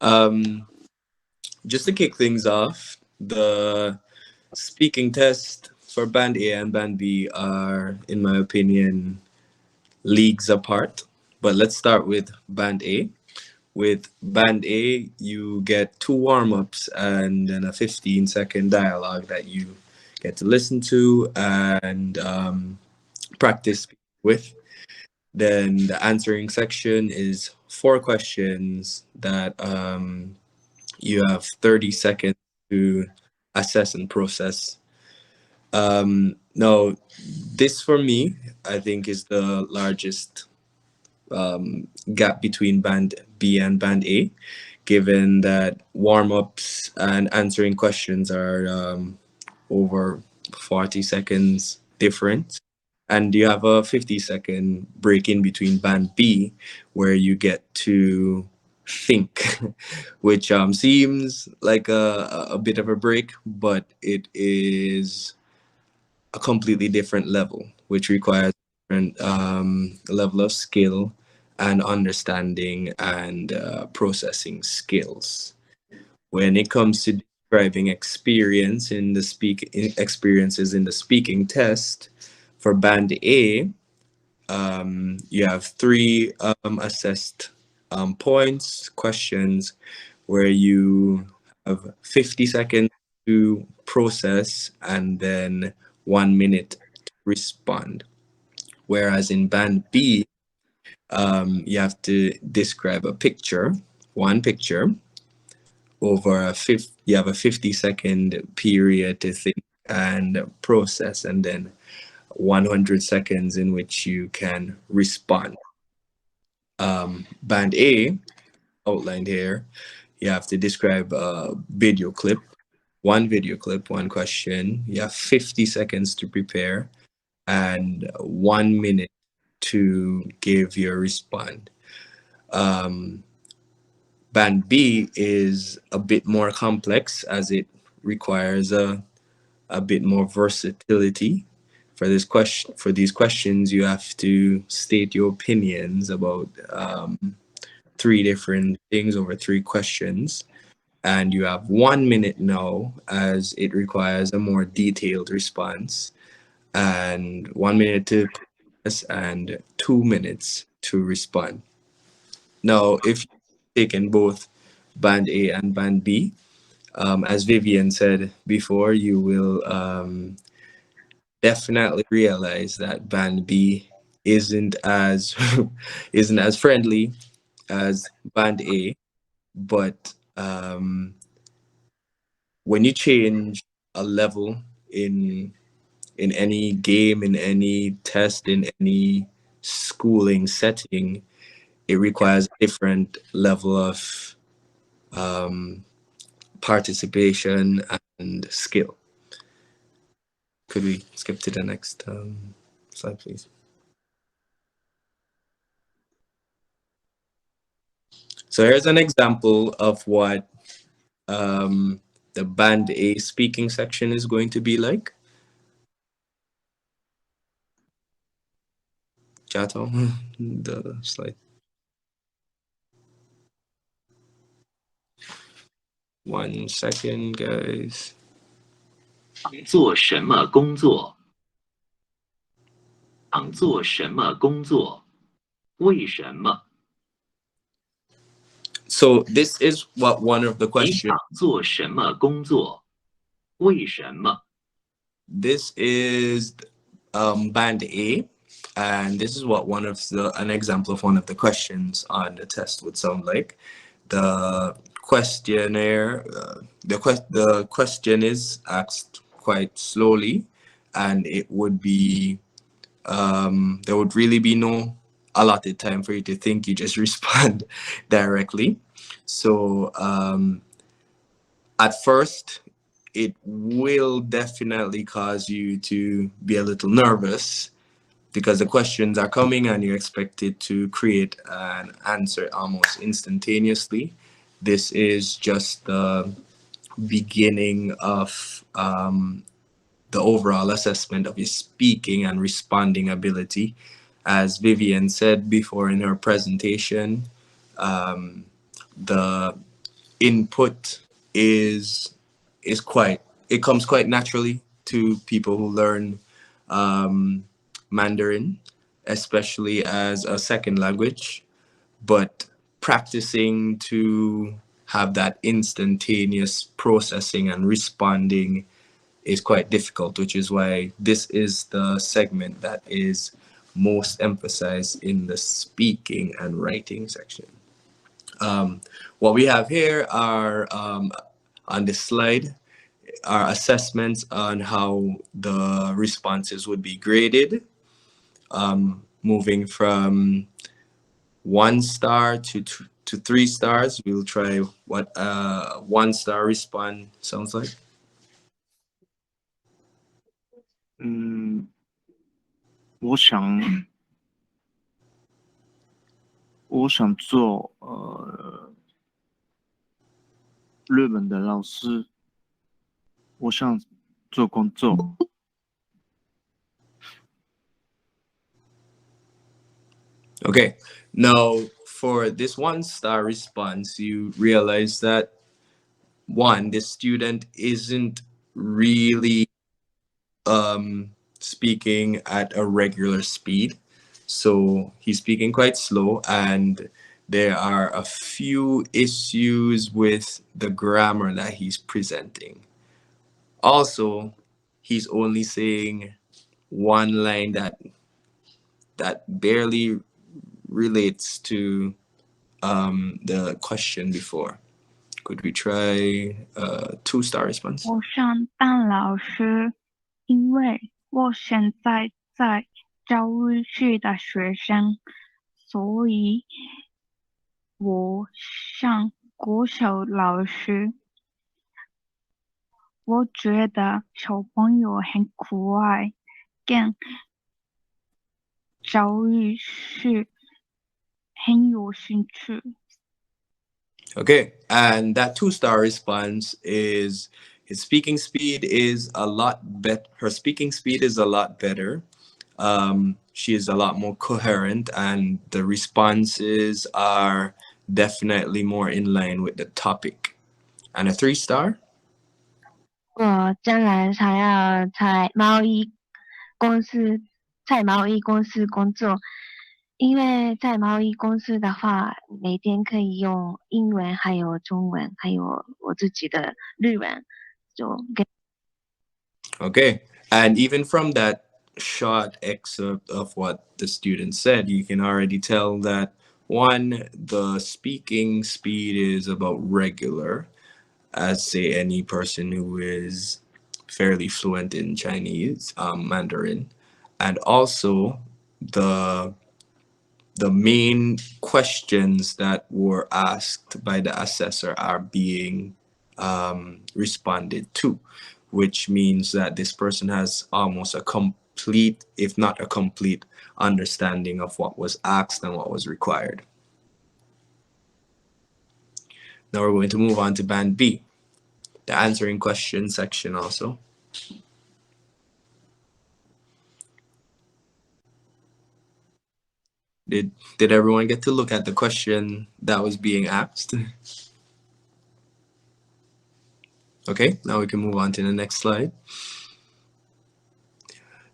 Um, just to kick things off, the speaking test for Band A and Band B are, in my opinion, leagues apart. But let's start with Band A. With Band A, you get two warm-ups and then a 15-second dialogue that you get to listen to and practice with. Then the answering section is four questions that you have 30 seconds to assess and process. Now, this for me, I think, is the largest gap between Band B and Band A, given that warm-ups and answering questions are over 40 seconds different. And you have a 50-second break in between Band B, where you get to think, which seems like a bit of a break, but it is a completely different level, which requires a different level of skill and understanding and processing skills. When it comes to describing experiences in the speaking test, for Band A, you have three assessed points, questions, where you have 50 seconds to process and then 1 minute to respond. Whereas in Band B, you have to describe a picture, one picture, over you have a 50-second period to think and process, and then 100 seconds in which you can respond. Band A, outlined here, you have to describe a video clip, one question. You have 50 seconds to prepare and 1 minute to give your response. Band B is a bit more complex, as it requires a bit more versatility. For these questions, you have to state your opinions about three different things over three questions, and you have 1 minute now, as it requires a more detailed response, and 1 minute to process and 2 minutes to respond. Now, if you've taken both Band A and Band B, as Vivian said before, you will definitely realize that Band B isn't as isn't as friendly as Band A, but when you change a level in any game, in any test, in any schooling setting, it requires a different level of participation and skill. Could we skip to the next slide, please? So here's an example of what the Band A speaking section is going to be like. Chato, the slide. 1 second, guys. 做什么工作？想做什么工作？为什么？ So this is what one of the questions. 你想做什么工作？为什么？ This is Band A, and this is what an example of one of the questions on the test would sound like. The questionnaire, the question is asked quite slowly, and it would be there would really be no allotted time for you to think. You just respond directly. So at first, it will definitely cause you to be a little nervous, because the questions are coming and you're expected to create an answer almost instantaneously. This is just the beginning of the overall assessment of your speaking and responding ability. As Vivian said before in her presentation, the input is quite, it comes quite naturally to people who learn Mandarin, especially as a second language, but practicing to have that instantaneous processing and responding is quite difficult, which is why this is the segment that is most emphasized in the speaking and writing section. What we have here are, on this slide, are assessments on how the responses would be graded, moving from 1 star to 3 stars. We'll try what a 1-star response sounds like. 我想做日本的老师，我想做工作。Okay, now for this 1-star response, you realize that one, the student isn't really speaking at a regular speed. So he's speaking quite slow, and there are a few issues with the grammar that he's presenting. Also, he's only saying one line that barely relates to the question before. Could we try a 2-star response? 我想当老师，因为我现在在教育系的学生，所以我想国小老师。我觉得小朋友很可爱，跟教育是很有兴趣。Okay, and that 2-star response is his speaking speed is a lot better. Her speaking speed is a lot better. She is a lot more coherent, and the responses are definitely more in line with the topic. And a 3-star? 我将来想要在贸易公司工作，因为在贸易公司的话，每天可以用英文、还有中文，还有我自己的日文，就跟。Okay, and even from that short excerpt of what the student said, you can already tell that one, the speaking speed is about regular, as say any person who is fairly fluent in Chinese, Mandarin, and also the main questions that were asked by the assessor are being responded to, which means that this person has almost a complete, if not a complete, understanding of what was asked and what was required. Now we're going to move on to Band B, the answering question section also. Did everyone get to look at the question that was being asked? Okay, now we can move on to the next slide.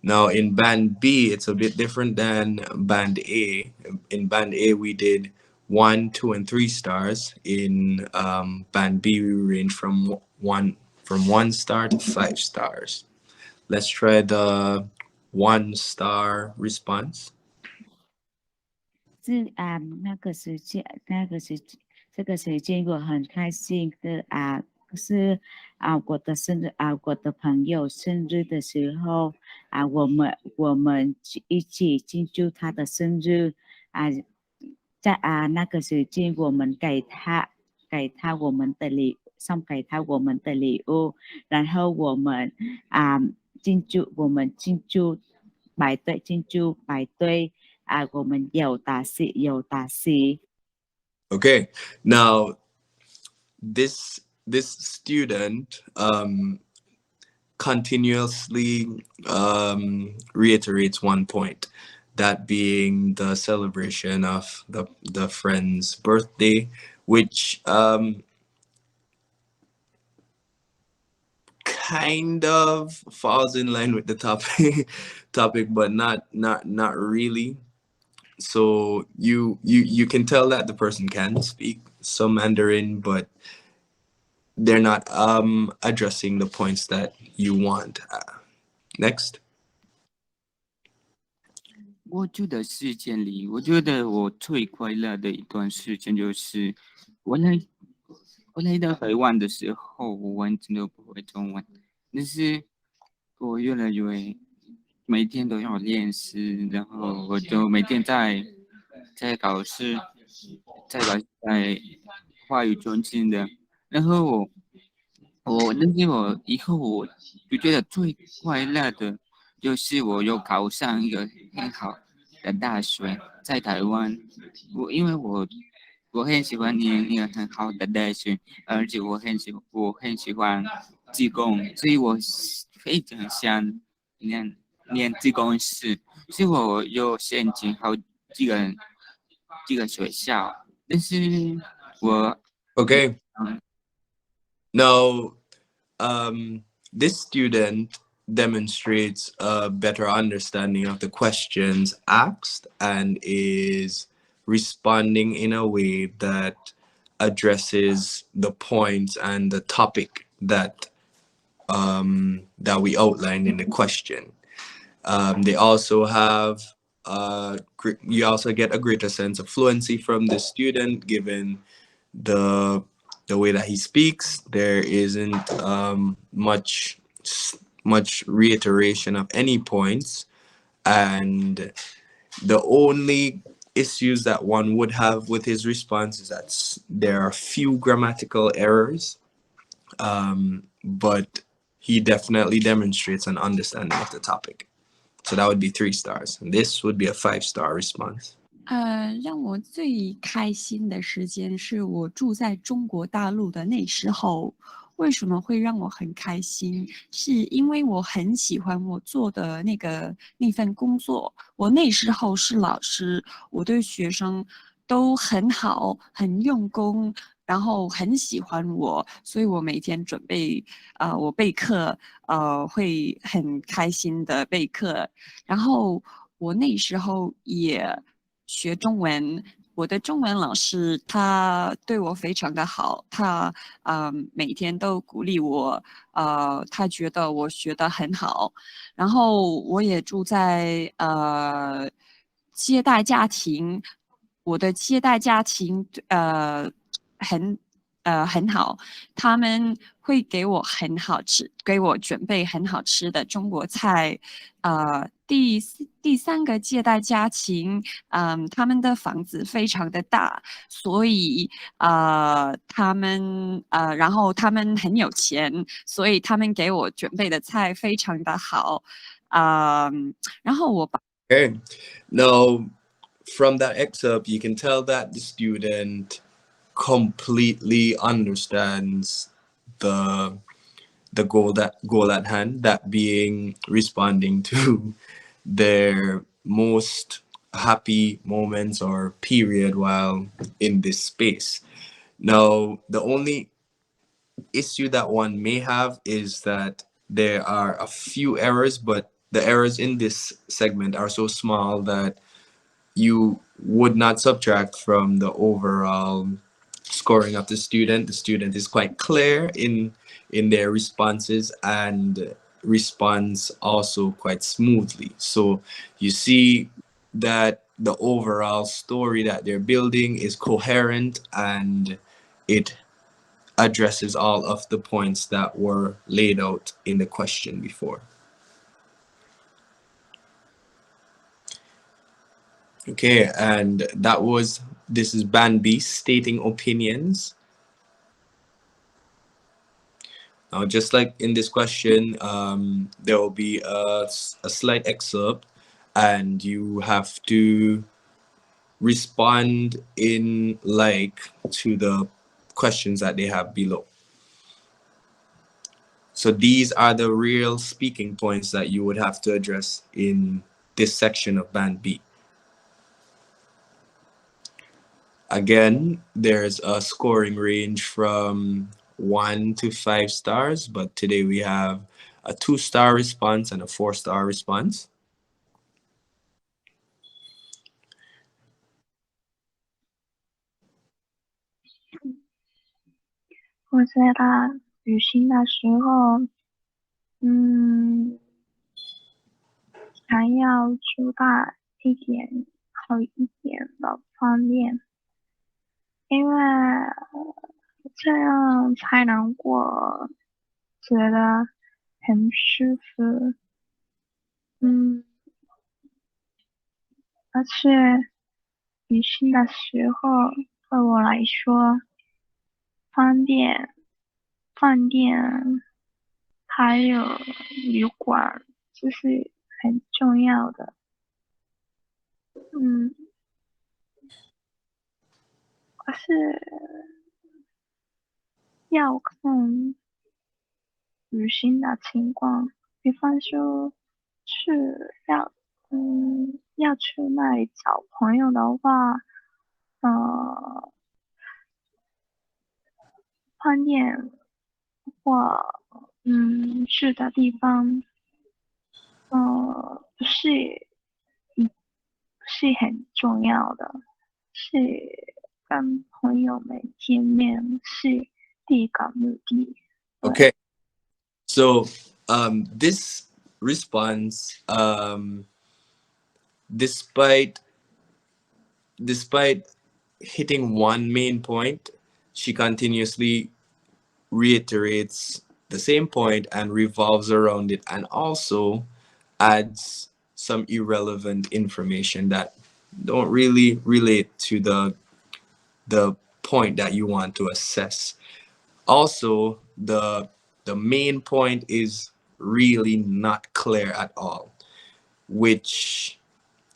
Now in Band B, it's a bit different than Band A. In Band A, we did 1, 2, and 3 stars. In Band B, we range from 1 star to 5 stars. Let's try the 1-star response. 这个时间我很开心的是我的生日我的朋友生日的时候我们一起庆祝他的生日在那个时间我们给他我们的送给他我们的礼物，然后我们庆祝排队我们有打戏。Okay, now this student continuously reiterates one point, that being the celebration of the friend's birthday, which kind of falls in line with the topic, but not really. So you can tell that the person can speak some Mandarin, but they're not addressing the points that you want. Next. 过去的事件里，我觉得我最快乐的一段时间就是我来到台湾的时候，我完全都不会中文，但是我越来越每天都要练习，然后我就每天在考试，在华语中心的，然后但是我以后我就觉得最快乐的就是我有考上一个很好的大学，在台湾，因为我很喜欢念一个很好的大学，而且我很喜欢技工，所以我非常想念技工师，所以我有申请好几个学校，但是我 Okay. Now, this student demonstrates a better understanding of the questions asked and is responding in a way that addresses the points and the topic that that we outlined in the question. They also have you also get a greater sense of fluency from the student given the way that he speaks. There isn't much reiteration of any points, and the only issues that one would have with his response is that there are few grammatical errors, but he definitely demonstrates an understanding of the topic. So that would be 3 stars, and this would be a 5-star response. 让我最开心的时间是我住在中国大陆的那时候。为什么会让我很开心？是因为我很喜欢我做的那份工作。我那时候是老师，我对学生都很好，很用功，然后很喜欢我，所以我每天准备我备课会很开心的备课。然后我那时候也学中文。我的中文老师他对我非常的好，他每天都鼓励我，他觉得我学得很好，然后我也住在接待家庭，我的接待家庭很好，他们会给我很好吃，给我准备很好吃的中国菜。第三个接待家庭，他们的房子非常的大，所以然后他们很有钱，所以他们给我准备的菜非常的好，然后我把 Okay, now from that excerpt, you can tell that the student completely understands the goal at hand, that being responding to their most happy moments or period while in this space. Now, the only issue that one may have is that there are a few errors, but the errors in this segment are so small that you would not subtract from the overall scoring of the student. The student is quite clear in their responses and responds also quite smoothly. So you see that the overall story that they're building is coherent and it addresses all of the points that were laid out in the question before. Okay, and this is Band B, stating opinions. Now, just like in this question, there will be a slight excerpt and you have to respond in like to the questions that they have below. So these are the real speaking points that you would have to address in this section of Band B. Again, there's a scoring range from 1 to 5 stars, but today we have a 2-star response and a 4-star response.我觉得旅行的时候，还要注意一点好一点的方面，因为这样才能够觉得很舒服。而且旅行的时候对我来说，饭店还有旅馆这是很重要的。可是要看旅行的情况，比方说要去那里找朋友的话，饭店或去的地方，不是很重要的，是跟朋友们见面是第一个目的。Okay, so this response, despite hitting one main point, she continuously reiterates the same point and revolves around it, and also adds some irrelevant information that don't really relate to the point that you want to assess. Also, the main point is really not clear at all, which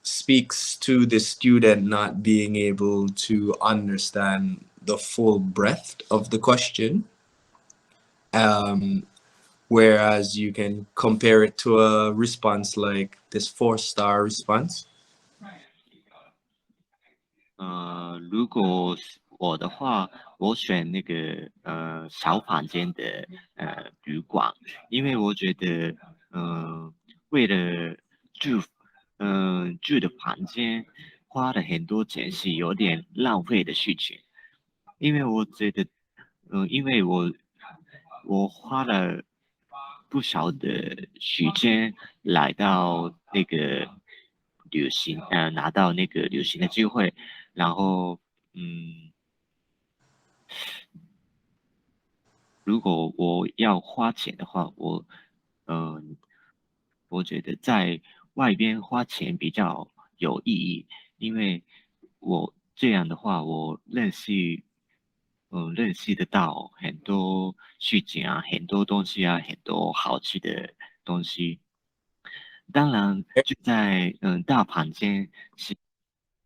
speaks to the student not being able to understand the full breadth of the question. Whereas you can compare it to a response like this 4-star response. 如果是我的话，我选那个小房间的旅馆，因为我觉得为了住的房间花了很多钱是有点浪费的事情，因为我觉得因为我花了不少的时间来到那个旅行，拿到那个旅行的机会，然后如果我要花钱的话，我觉得在外边花钱比较有意义，因为我这样的话，我认识得到很多事情啊，很多东西啊，很多好吃的东西。当然，就在大房间是。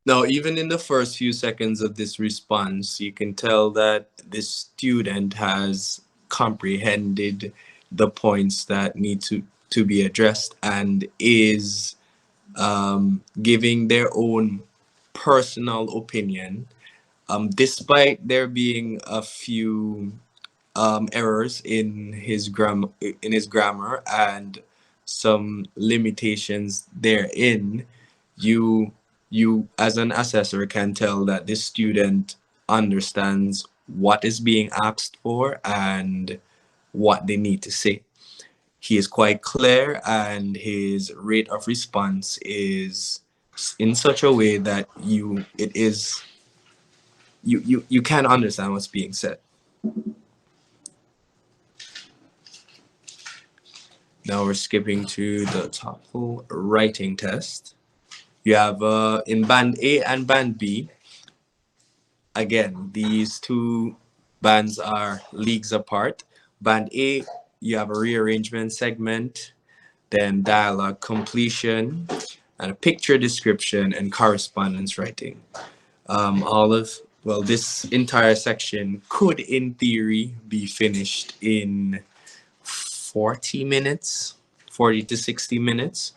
Now, even in the first few seconds of this response, you can tell that this student has comprehended the points that need to be addressed and is giving their own personal opinion, despite there being a few errors in his grammar and some limitations therein. You as an assessor can tell that this student understands what is being asked for and what they need to say. He is quite clear, and his rate of response is in such a way that you can understand what's being said. Now we're skipping to the TOEFL writing test. You have in band A and band B. Again, these two bands are leagues apart. Band A, you have a rearrangement segment, then dialogue completion, and a picture description and correspondence writing. This entire section could, in theory, be finished in 40 to 60 minutes.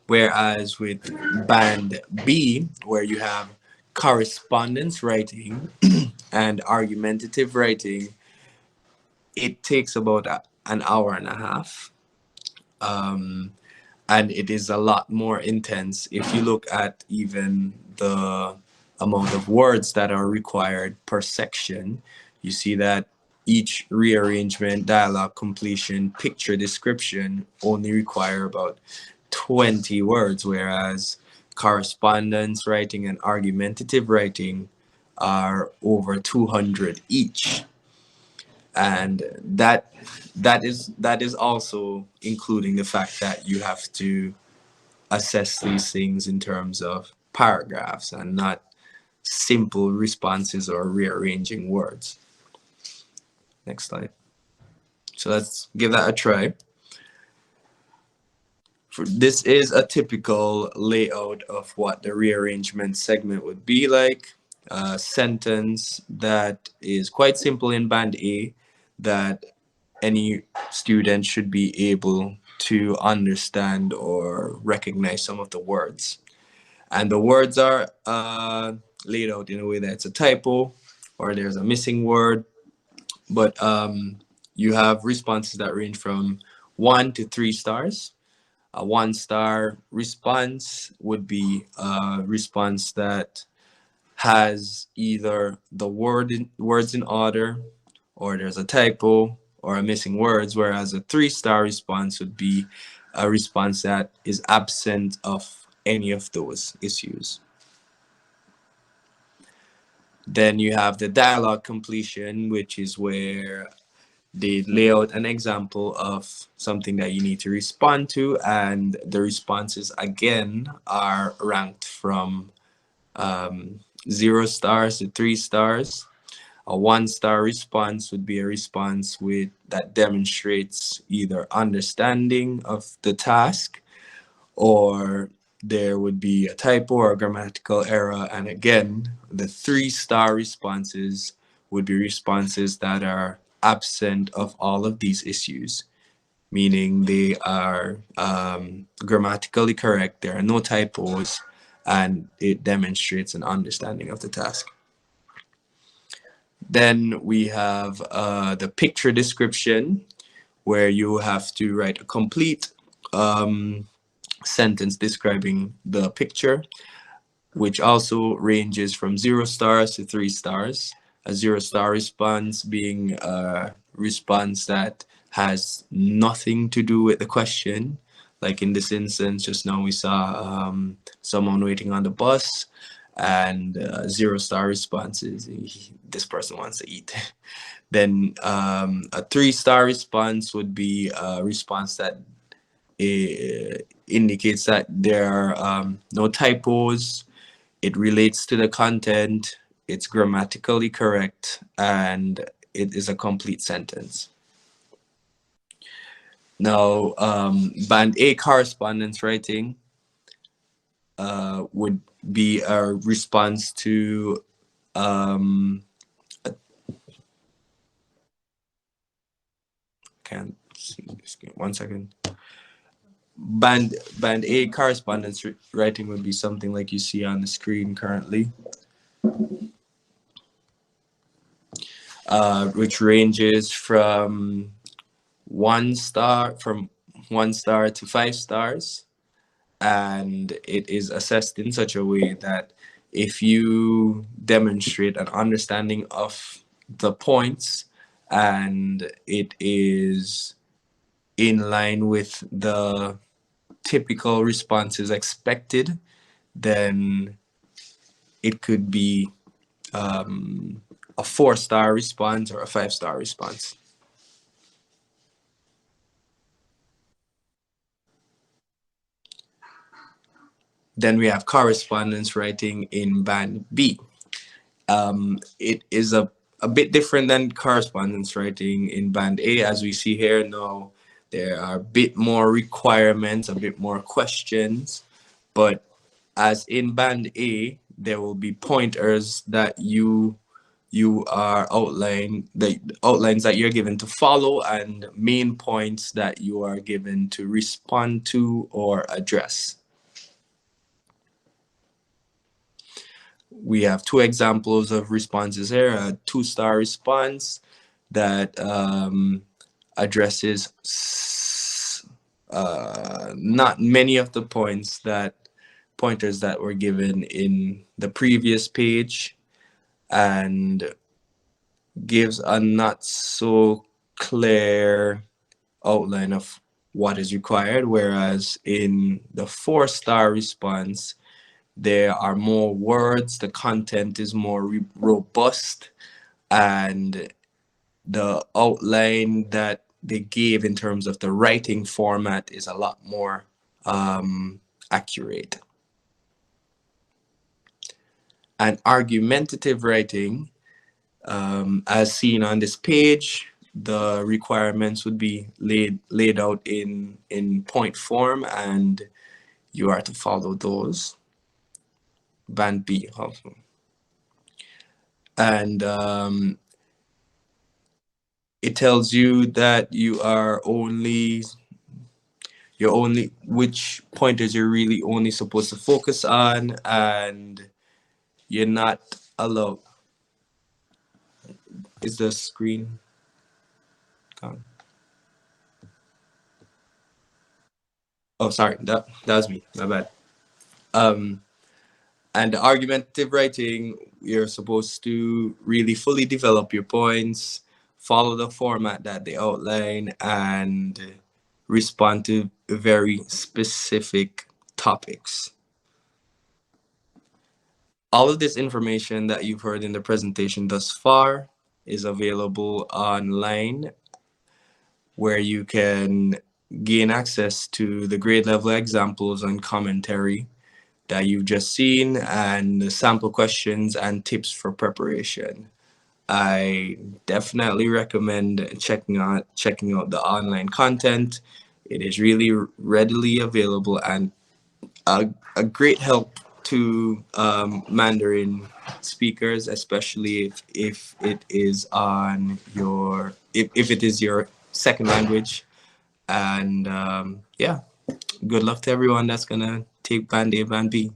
Whereas with band B, where you have correspondence writing and argumentative writing, it takes about an hour and a half. And it is a lot more intense if you look at even the amount of words that are required per section. You see that each rearrangement, dialogue completion, picture description only require about 20 words, whereas correspondence writing and argumentative writing are over 200 each. And that is also including the fact that you have to assess these things in terms of paragraphs and not simple responses or rearranging words. Next slide. So let's give that a try. This is a typical layout of what the rearrangement segment would be like. A sentence that is quite simple in band A that any student should be able to understand or recognize some of the words. And the words are laid out in a way that it's a typo or there's a missing word. But you have responses that range from 1 to 3 stars. A 1-star response would be a response that has either the words in order, or there's a typo or a missing words, whereas a 3-star response would be a response that is absent of any of those issues. Then you have the dialogue completion, which is where they lay out an example of something that you need to respond to, and the responses again are ranked from 0 stars to 3 stars. A 1-star response would be a response that demonstrates either understanding of the task, or there would be a typo or a grammatical error. And again, the 3-star responses would be responses that are absent of all of these issues, meaning they are grammatically correct, there are no typos, and it demonstrates an understanding of the task. Then we have the picture description, where you have to write a complete sentence describing the picture, which also ranges from 0 stars to 3 stars. A 0-star response being a response that has nothing to do with the question. Like in this instance, just now we saw someone waiting on the bus, and 0-star response is this person wants to eat. Then a 3-star response would be a response that indicates that there are no typos, it relates to the content, it's grammatically correct, and it is a complete sentence. Now, band A correspondence writing would be a response to can't see this. One second. Band A correspondence writing would be something like you see on the screen currently, which ranges from 1 star to 5 stars, and it is assessed in such a way that if you demonstrate an understanding of the points and it is in line with the typical responses expected, then it could be a 4-star response or a 5-star response. Then we have correspondence writing in band B. It is a bit different than correspondence writing in band A. As we see here now, there are a bit more requirements, a bit more questions, but as in band A, there will be pointers that you are outlines that you're given to follow, and main points that you are given to respond to or address. We have 2 examples of responses here. A 2-star response that addresses not many of the pointers that were given in the previous page, and gives a not so clear outline of what is required, whereas in the 4-star response, there are more words, the content is more robust, and the outline that they gave in terms of the writing format is a lot more accurate. And argumentative writing, as seen on this page, the requirements would be laid out in point form, and you are to follow those. Band B also. And it tells you that which pointers you're really only supposed to focus on, and you're not allowed. Is the screen gone? Oh, sorry, that was me, my bad. And the argumentative writing, you're supposed to really fully develop your points, follow the format that they outline, and respond to very specific topics. All of this information that you've heard in the presentation thus far is available online, where you can gain access to the grade level examples and commentary that you've just seen, and the sample questions and tips for preparation. I definitely recommend checking out the online content. It is really readily available and a great help to Mandarin speakers, especially if it is if it is your second language. And yeah, good luck to everyone that's gonna take Band A, Band B.